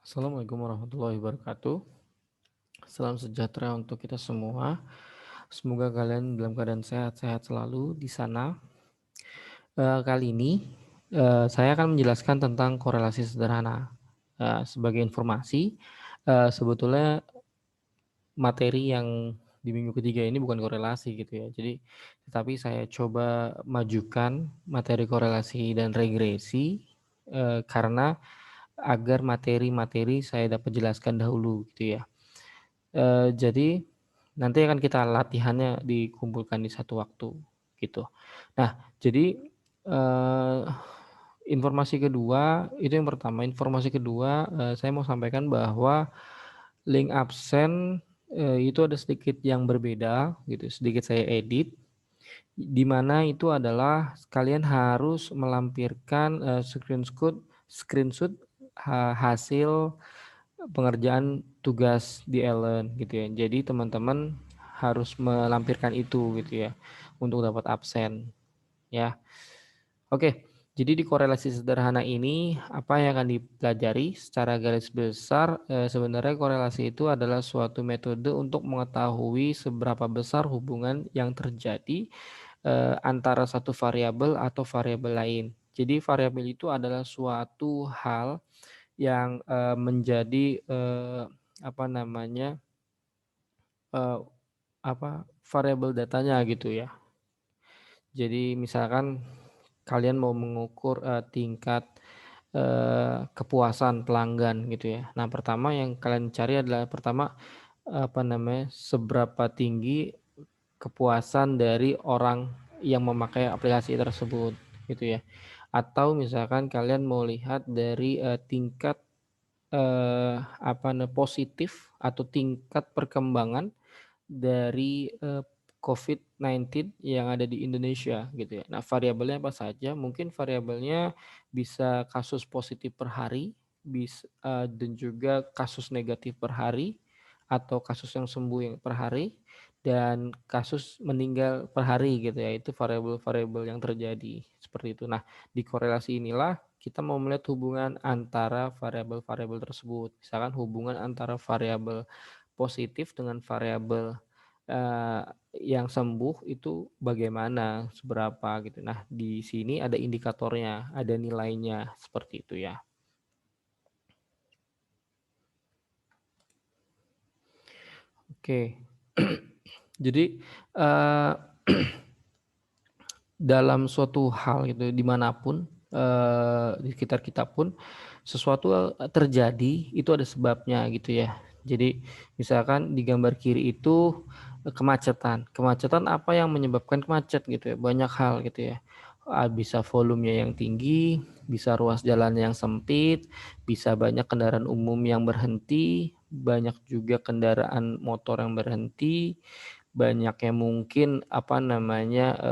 Assalamualaikum warahmatullahi wabarakatuh. Salam sejahtera untuk kita semua. Semoga kalian dalam keadaan sehat-sehat selalu di sana. Kali ini saya akan menjelaskan tentang korelasi sederhana. Sebagai informasi, sebetulnya materi yang di minggu ketiga ini bukan korelasi gitu ya. Jadi, tetapi saya coba majukan materi korelasi dan regresi karena agar materi-materi saya dapat jelaskan dahulu gitu ya. Jadi nanti akan kita latihannya dikumpulkan di satu waktu, gitu. Nah, jadi, eee, informasi kedua itu yang pertama. Informasi kedua, saya mau sampaikan bahwa link absen, itu ada sedikit yang berbeda gitu, sedikit saya edit, di mana itu adalah kalian harus melampirkan, screenshot hasil pengerjaan tugas di Ellen gitu ya. Jadi teman-teman harus melampirkan itu gitu ya, untuk dapat absen ya. Oke, jadi di korelasi sederhana ini apa yang akan dipelajari secara garis besar, sebenarnya korelasi itu adalah suatu metode untuk mengetahui seberapa besar hubungan yang terjadi, antara satu variabel atau variabel lain. Jadi variabel itu adalah suatu hal yang, menjadi, apa namanya, eee, variabel datanya gitu ya. Jadi misalkan kalian mau mengukur, tingkat, kepuasan pelanggan gitu ya. Nah, pertama yang kalian cari adalah pertama, seberapa tinggi kepuasan dari orang yang memakai aplikasi tersebut gitu ya. Atau misalkan kalian mau lihat dari, tingkat positif atau tingkat perkembangan dari, COVID-19 yang ada di Indonesia gitu ya. Nah, variabelnya apa saja? Mungkin variabelnya bisa kasus positif per hari, dan juga kasus negatif per hari, atau kasus yang sembuh yang per hari, dan kasus meninggal per hari gitu ya. Itu variabel-variabel yang terjadi, seperti itu. Nah, di korelasi inilah kita mau melihat hubungan antara variabel-variabel tersebut. Misalkan hubungan antara variabel positif dengan variabel, eee, yang sembuh itu bagaimana, seberapa gitu. Nah, di sini ada indikatornya, ada nilainya, seperti itu ya. Oke. Jadi, eee, dalam suatu hal gitu, dimanapun di sekitar kita pun, sesuatu, terjadi itu ada sebabnya gitu ya. Jadi misalkan di gambar kiri itu, kemacetan. Kemacetan apa yang menyebabkan macet gitu ya, banyak hal gitu ya. Bisa volumenya yang tinggi, bisa ruas jalan yang sempit, bisa banyak kendaraan umum yang berhenti, banyak juga kendaraan motor yang berhenti, banyaknya mungkin,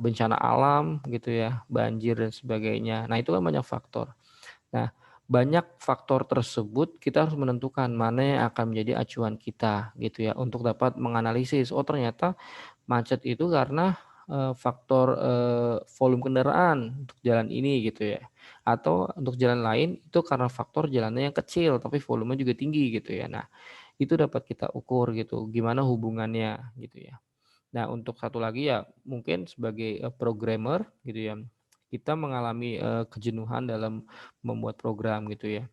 bencana alam gitu ya, banjir dan sebagainya. Nah, itu kan banyak faktor. Nah, banyak faktor tersebut kita harus menentukan mana yang akan menjadi acuan kita gitu ya, untuk dapat menganalisis, oh ternyata macet itu karena, faktor, volume kendaraan untuk jalan ini gitu ya, atau untuk jalan lain itu karena faktor jalannya yang kecil tapi volumenya juga tinggi gitu ya. Nah, itu dapat kita ukur gitu, gimana hubungannya gitu ya. Nah, untuk satu lagi ya mungkin sebagai, programmer gitu ya, kita mengalami, kejenuhan dalam membuat program gitu ya.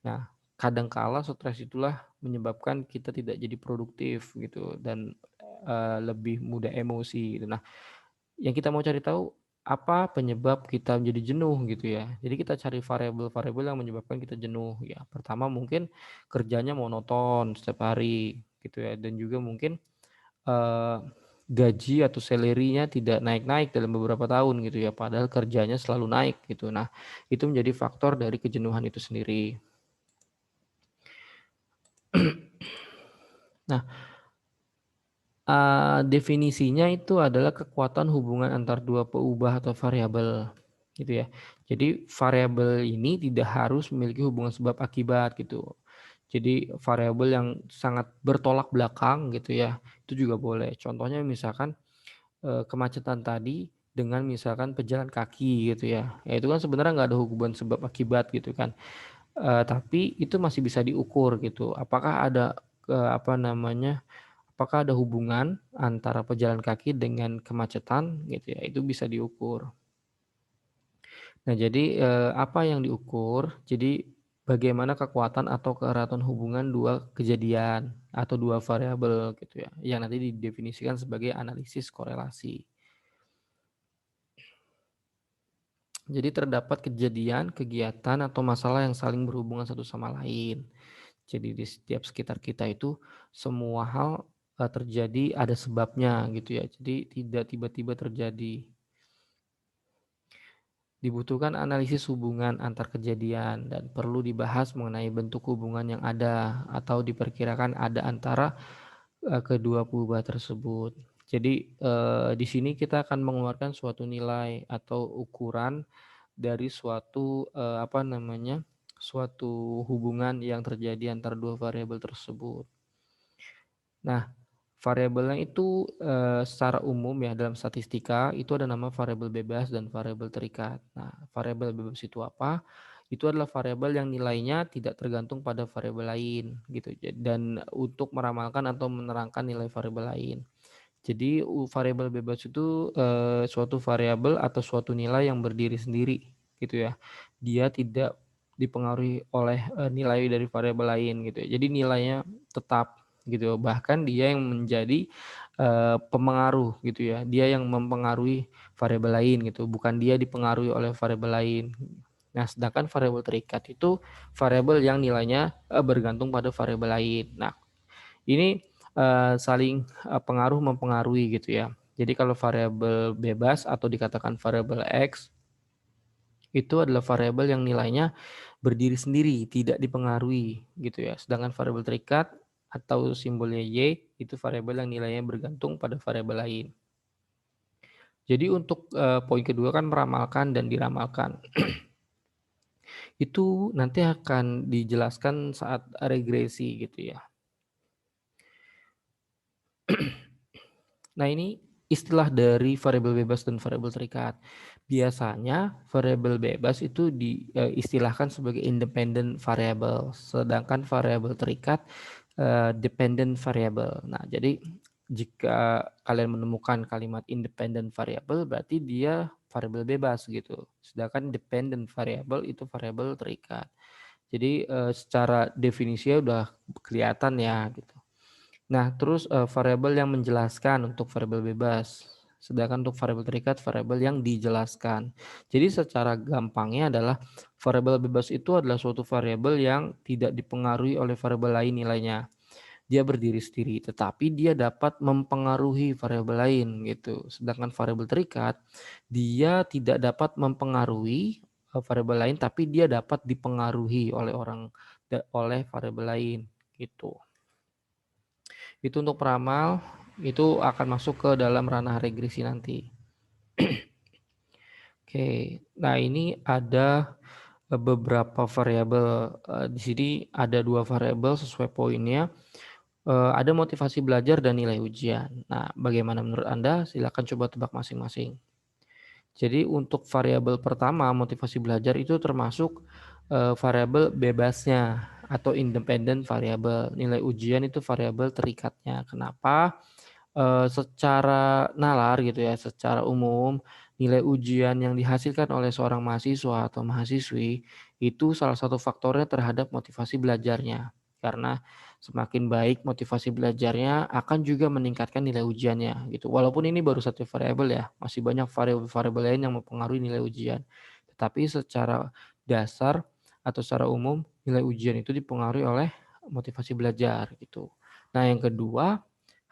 Nah, kadang kala stres itulah menyebabkan kita tidak jadi produktif gitu dan, lebih mudah emosi gitu. Nah, yang kita mau cari tahu, apa penyebab kita menjadi jenuh gitu ya. Jadi kita cari variabel-variabel yang menyebabkan kita jenuh ya. Pertama mungkin kerjanya monoton setiap hari gitu ya, dan juga mungkin Eee, gaji atau salary-nya tidak naik-naik dalam beberapa tahun gitu ya, padahal kerjanya selalu naik gitu. Nah, itu menjadi faktor dari kejenuhan itu sendiri. Nah, definisinya itu adalah kekuatan hubungan antar dua peubah atau variabel, gitu ya. Jadi variabel ini tidak harus memiliki hubungan sebab akibat gitu. Jadi variabel yang sangat bertolak belakang gitu ya, itu juga boleh. Contohnya misalkan kemacetan tadi dengan misalkan pejalan kaki gitu ya. Ya itu kan sebenarnya nggak ada hubungan sebab akibat gitu kan. Tapi itu masih bisa diukur gitu. Apakah ada, apakah ada hubungan antara pejalan kaki dengan kemacetan gitu ya, itu bisa diukur. Nah jadi, apa yang diukur, jadi bagaimana kekuatan atau keratan hubungan dua kejadian atau dua variabel gitu ya, yang nanti didefinisikan sebagai analisis korelasi. Jadi terdapat kejadian, kegiatan, atau masalah yang saling berhubungan satu sama lain. Jadi di setiap sekitar kita itu semua hal, terjadi ada sebabnya gitu ya. Jadi tidak tiba-tiba terjadi. Dibutuhkan analisis hubungan antar kejadian dan perlu dibahas mengenai bentuk hubungan yang ada atau diperkirakan ada antara, kedua perubahan tersebut. Jadi, di sini kita akan mengeluarkan suatu nilai atau ukuran dari suatu, suatu hubungan yang terjadi antara dua variabel tersebut. Nah, variabelnya itu, secara umum ya dalam statistika itu ada nama variabel bebas dan variabel terikat. Nah, variabel bebas itu apa? Itu adalah variabel yang nilainya tidak tergantung pada variabel lain gitu. Dan untuk meramalkan atau menerangkan nilai variabel lain. Jadi variabel bebas itu, suatu variabel atau suatu nilai yang berdiri sendiri gitu ya. Dia tidak dipengaruhi oleh, nilai dari variabel lain gitu ya. Jadi nilainya tetap gitu, bahkan dia yang menjadi, pemengaruh gitu ya. Dia yang mempengaruhi variabel lain gitu, bukan dia dipengaruhi oleh variabel lain. Nah, sedangkan variabel terikat itu variabel yang nilainya, bergantung pada variabel lain. Nah, ini, saling, pengaruh mempengaruhi gitu ya. Jadi kalau variabel bebas atau dikatakan variabel X, itu adalah variabel yang nilainya berdiri sendiri, tidak dipengaruhi gitu ya. Sedangkan variabel terikat atau simbolnya Y, itu variabel yang nilainya bergantung pada variabel lain. Jadi untuk, poin kedua kan meramalkan dan diramalkan. Itu nanti akan dijelaskan saat regresi gitu ya. Nah, ini istilah dari variabel bebas dan variabel terikat. Biasanya variabel bebas itu diistilahkan sebagai independent variable, sedangkan variabel terikat, dependent variable. Nah, jadi jika kalian menemukan kalimat independent variable berarti dia variabel bebas gitu. Sedangkan dependent variable itu variabel terikat. Jadi, secara definisinya udah kelihatan ya gitu. Nah, terus, variabel yang menjelaskan untuk variabel bebas, sedangkan untuk variabel terikat variabel yang dijelaskan. Jadi secara gampangnya adalah variabel bebas itu adalah suatu variabel yang tidak dipengaruhi oleh variabel lain nilainya. Dia berdiri sendiri, tetapi dia dapat mempengaruhi variabel lain gitu. Sedangkan variabel terikat, dia tidak dapat mempengaruhi, variabel lain, tapi dia dapat dipengaruhi oleh oleh variabel lain gitu. Itu untuk peramal, itu akan masuk ke dalam ranah regresi nanti. Oke, nah ini ada beberapa variabel, di sini ada 2 variabel sesuai poinnya, ada motivasi belajar dan nilai ujian. Nah, bagaimana menurut Anda? Silakan coba tebak masing-masing. Jadi untuk variabel pertama, motivasi belajar itu termasuk, variabel bebasnya atau independent variable. Nilai ujian itu variabel terikatnya. Kenapa? Secara nalar gitu ya, secara umum nilai ujian yang dihasilkan oleh seorang mahasiswa atau mahasiswi itu salah satu faktornya terhadap motivasi belajarnya. Karena semakin baik motivasi belajarnya akan juga meningkatkan nilai ujiannya gitu. Walaupun ini baru satu variabel ya, masih banyak variabel-variabel lain yang mempengaruhi nilai ujian. Tetapi secara dasar atau secara umum nilai ujian itu dipengaruhi oleh motivasi belajar gitu. Nah, yang kedua,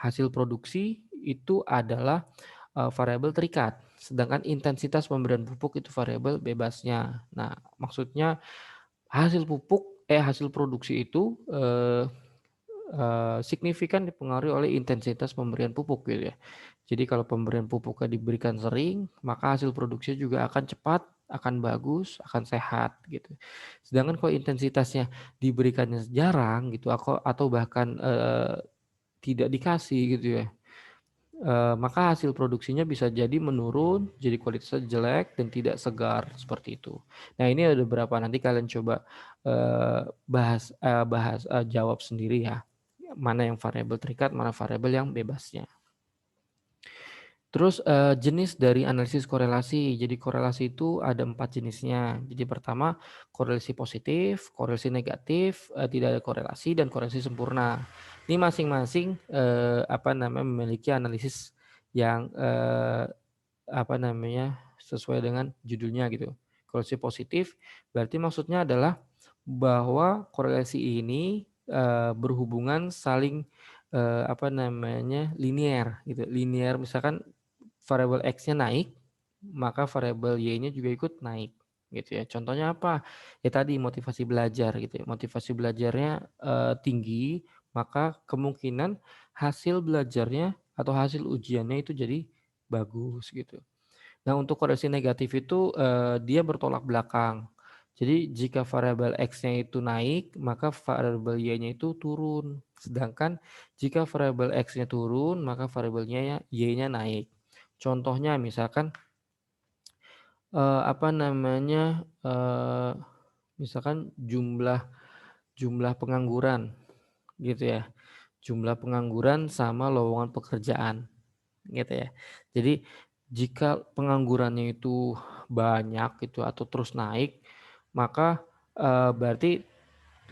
hasil produksi itu adalah, variabel terikat, sedangkan intensitas pemberian pupuk itu variabel bebasnya. Nah, maksudnya hasil produksi itu, signifikan dipengaruhi oleh intensitas pemberian pupuk gitu ya. Jadi kalau pemberian pupuknya diberikan sering, maka hasil produksinya juga akan cepat, akan bagus, akan sehat gitu. Sedangkan kalau intensitasnya diberikannya jarang gitu atau bahkan, tidak dikasih gitu ya, maka hasil produksinya bisa jadi menurun, jadi kualitasnya jelek dan tidak segar seperti itu. Nah, ini ada beberapa, nanti kalian coba jawab sendiri ya. Mana yang variabel terikat, mana variabel yang bebasnya. Terus jenis dari analisis korelasi. Jadi korelasi itu ada 4 jenisnya. Jadi pertama korelasi positif, korelasi negatif, tidak ada korelasi, dan korelasi sempurna. Ini masing-masing memiliki analisis yang sesuai dengan judulnya gitu. Korelasi positif berarti maksudnya adalah bahwa korelasi ini berhubungan saling linier gitu. Linier, misalkan variabel X-nya naik, maka variabel Y-nya juga ikut naik gitu ya. Contohnya apa? Ya tadi motivasi belajar gitu ya. Motivasi belajarnya tinggi, maka kemungkinan hasil belajarnya atau hasil ujiannya itu jadi bagus gitu. Nah, untuk korelasi negatif itu dia bertolak belakang. Jadi jika variabel X-nya itu naik, maka variabel Y-nya itu turun. Sedangkan jika variabel X-nya turun, maka variabelnya Y-nya naik. Contohnya misalkan misalkan jumlah pengangguran gitu ya. Jumlah pengangguran sama lowongan pekerjaan gitu ya. Jadi jika penganggurannya itu banyak gitu atau terus naik, maka berarti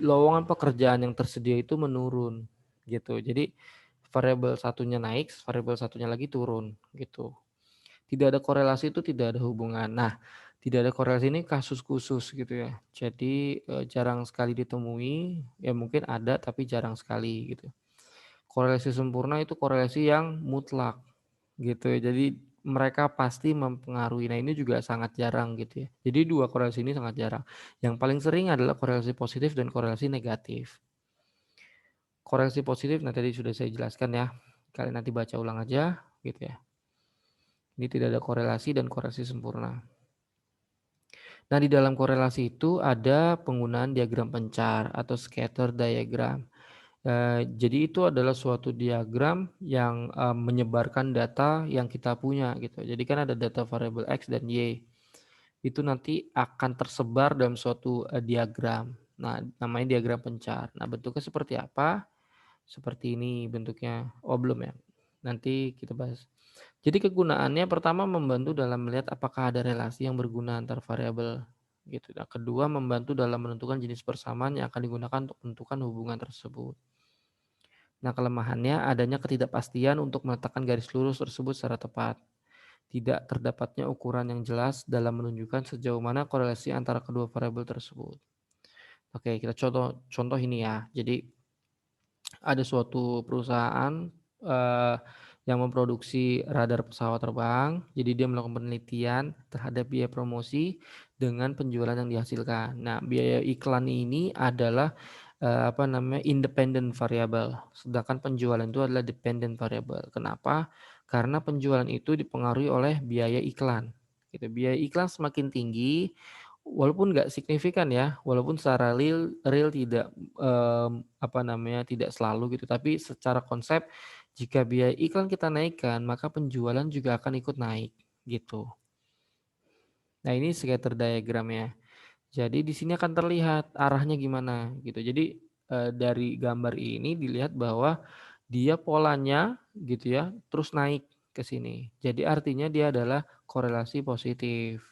lowongan pekerjaan yang tersedia itu menurun gitu. Jadi variabel satunya naik, variabel satunya lagi turun gitu. Tidak ada korelasi itu tidak ada hubungan. Nah, tidak ada korelasi ini kasus khusus gitu ya. Jadi jarang sekali ditemui, ya mungkin ada tapi jarang sekali gitu. Korelasi sempurna itu korelasi yang mutlak gitu ya. Jadi mereka pasti mempengaruhi. Nah, ini juga sangat jarang gitu ya. Jadi dua korelasi ini sangat jarang. Yang paling sering adalah korelasi positif dan korelasi negatif. Korelasi positif, nah tadi sudah saya jelaskan ya. Kalian nanti baca ulang aja gitu ya. Ini tidak ada korelasi dan korelasi sempurna. Nah, di dalam korelasi itu ada penggunaan diagram pencar atau scatter diagram. Jadi itu adalah suatu diagram yang menyebarkan data yang kita punya gitu. Jadi kan ada data variabel X dan Y. Itu nanti akan tersebar dalam suatu diagram. Nah, namanya diagram pencar. Nah, bentuknya seperti apa? Seperti ini bentuknya. Oh, belum ya. Nanti kita bahas. Jadi kegunaannya pertama membantu dalam melihat apakah ada relasi yang berguna antar variabel gitu. Nah, kedua membantu dalam menentukan jenis persamaan yang akan digunakan untuk menentukan hubungan tersebut. Nah, kelemahannya adanya ketidakpastian untuk meletakkan garis lurus tersebut secara tepat. Tidak terdapatnya ukuran yang jelas dalam menunjukkan sejauh mana korelasi antara kedua variabel tersebut. Oke, kita contoh ini ya. Jadi ada suatu perusahaan yang memproduksi radar pesawat terbang. Jadi dia melakukan penelitian terhadap biaya promosi dengan penjualan yang dihasilkan. Nah, biaya iklan ini adalah independent variable. Sedangkan penjualan itu adalah dependent variable. Kenapa? Karena penjualan itu dipengaruhi oleh biaya iklan. Gitu. Biaya iklan semakin tinggi, walaupun nggak signifikan ya, walaupun secara real tidak tidak selalu gitu, tapi secara konsep jika biaya iklan kita naikkan, maka penjualan juga akan ikut naik gitu. Nah, ini scatter diagramnya. Jadi di sini akan terlihat arahnya gimana gitu. Jadi dari gambar ini dilihat bahwa dia polanya gitu ya, terus naik ke sini. Jadi artinya dia adalah korelasi positif.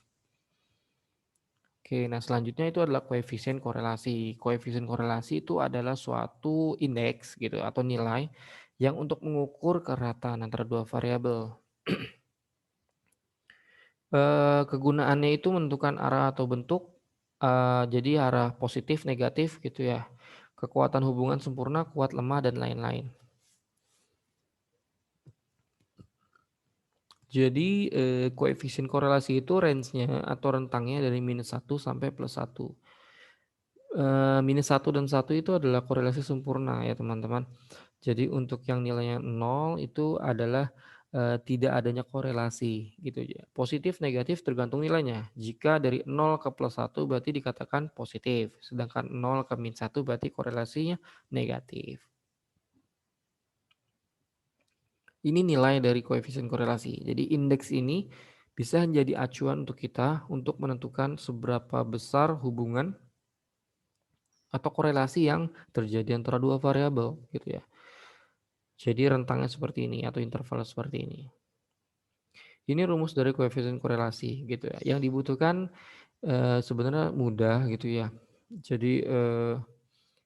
Oke, nah selanjutnya itu adalah koefisien korelasi. Koefisien korelasi itu adalah suatu indeks gitu atau nilai yang untuk mengukur kerataan antara dua variabel. Kegunaannya itu menentukan arah atau bentuk, jadi arah positif, negatif gitu ya. Kekuatan hubungan sempurna, kuat, lemah, dan lain-lain. Jadi koefisien korelasi itu range-nya atau rentangnya dari -1 sampai +1. -1 dan 1 itu adalah korelasi sempurna ya teman-teman. Jadi untuk yang nilainya 0 itu adalah tidak adanya korelasi gitu ya. Positif, negatif tergantung nilainya. Jika dari 0 ke +1 berarti dikatakan positif. Sedangkan 0 ke -1 berarti korelasinya negatif. Ini nilai dari koefisien korelasi. Jadi indeks ini bisa menjadi acuan untuk kita untuk menentukan seberapa besar hubungan atau korelasi yang terjadi antara dua variabel gitu ya. Jadi rentangnya seperti ini atau interval seperti ini. Ini rumus dari koefisien korelasi gitu ya. Yang dibutuhkan sebenarnya mudah gitu ya. Jadi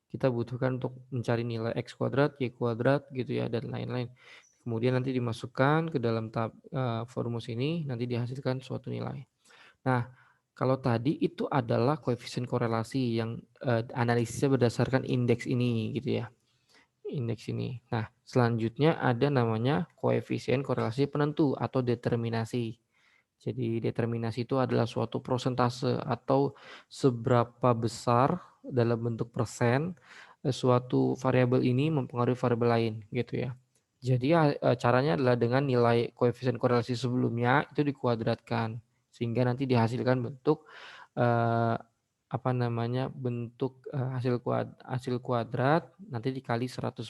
kita butuhkan untuk mencari nilai x kuadrat, y kuadrat gitu ya dan lain-lain. Kemudian nanti dimasukkan ke dalam tab rumus ini, nanti dihasilkan suatu nilai. Nah, kalau tadi itu adalah koefisien korelasi yang analisisnya berdasarkan indeks ini gitu ya. Indeks ini. Nah, selanjutnya ada namanya koefisien korelasi penentu atau determinasi. Jadi determinasi itu adalah suatu prosentase atau seberapa besar dalam bentuk persen suatu variabel ini mempengaruhi variabel lain gitu ya. Jadi caranya adalah dengan nilai koefisien korelasi sebelumnya itu dikuadratkan sehingga nanti dihasilkan bentuk eh, apa namanya bentuk hasil kuadrat nanti dikali 100%.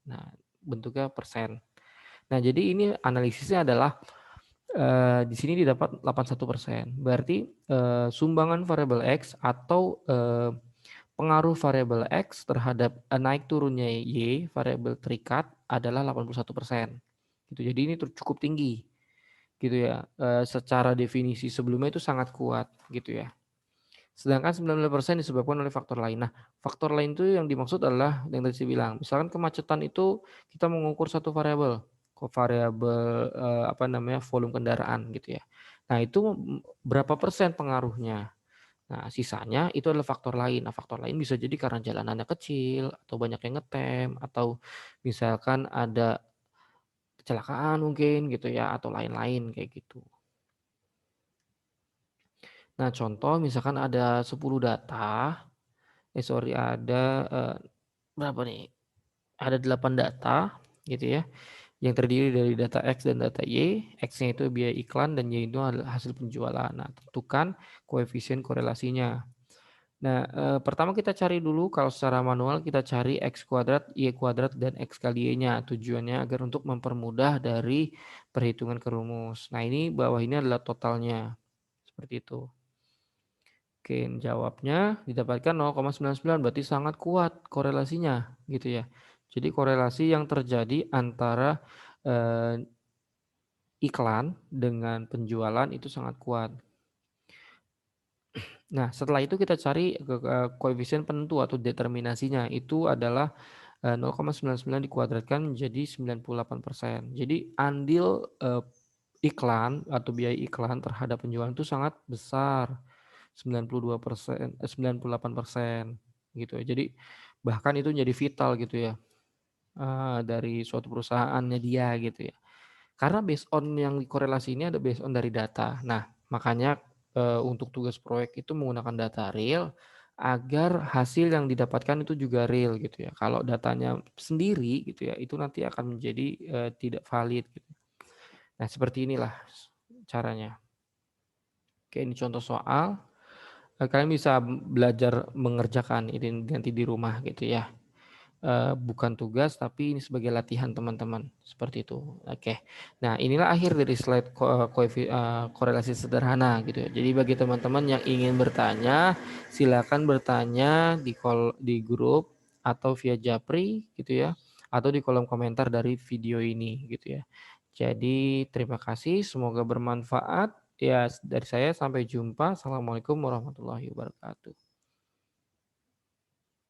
Nah, bentuknya persen. Nah, jadi ini analisisnya adalah di sini didapat 81%. Berarti sumbangan variabel X atau pengaruh variabel X terhadap naik turunnya Y variabel terikat adalah 81%. Gitu. Jadi ini cukup tinggi gitu ya. Secara definisi sebelumnya itu sangat kuat gitu ya. Sedangkan 90% disebabkan oleh faktor lain. Nah, faktor lain itu yang dimaksud adalah yang tadi saya bilang. Misalkan kemacetan itu kita mengukur satu variabel, variabel apa namanya volume kendaraan gitu ya. Nah, itu berapa persen pengaruhnya? Nah, sisanya itu adalah faktor lain. Nah, faktor lain bisa jadi karena jalanannya kecil atau banyak yang ngetem atau misalkan ada kecelakaan mungkin gitu ya atau lain-lain kayak gitu. Nah, contoh misalkan ada 10 data, ada berapa nih? Ada 8 data gitu ya, yang terdiri dari data X dan data Y. X-nya itu biaya iklan dan Y itu adalah hasil penjualan. Nah, tentukan koefisien korelasinya. Nah, pertama kita cari dulu kalau secara manual kita cari X kuadrat, Y kuadrat, dan X kali Y-nya. Tujuannya agar untuk mempermudah dari perhitungan ke rumus. Nah, ini bawah ini adalah totalnya. Seperti itu. Oke, jawabnya didapatkan 0,99 berarti sangat kuat korelasinya gitu ya. Jadi korelasi yang terjadi antara eh, iklan dengan penjualan itu sangat kuat. Nah, setelah itu kita cari koefisien penentu atau determinasinya itu adalah 0,99 dikuadratkan menjadi 98%. Jadi andil iklan atau biaya iklan terhadap penjualan itu sangat besar. 92%, 98% gitu ya. Jadi bahkan itu jadi vital gitu ya dari suatu perusahaannya dia gitu ya. Karena based on yang korelasi ini ada based on dari data. Nah, makanya untuk tugas proyek itu menggunakan data real agar hasil yang didapatkan itu juga real gitu ya. Kalau datanya sendiri gitu ya, itu nanti akan menjadi tidak valid gitu. Nah, seperti inilah caranya. Oke, ini contoh soal. Kalian bisa belajar mengerjakan ini nanti di rumah gitu ya. Bukan tugas tapi ini sebagai latihan teman-teman seperti itu. Oke. Nah, inilah akhir dari slide korelasi sederhana gitu ya. Jadi bagi teman-teman yang ingin bertanya, silakan bertanya di grup atau via Japri gitu ya, atau di kolom komentar dari video ini gitu ya. Jadi terima kasih, semoga bermanfaat. Ya, dari saya sampai jumpa. Assalamualaikum warahmatullahi wabarakatuh.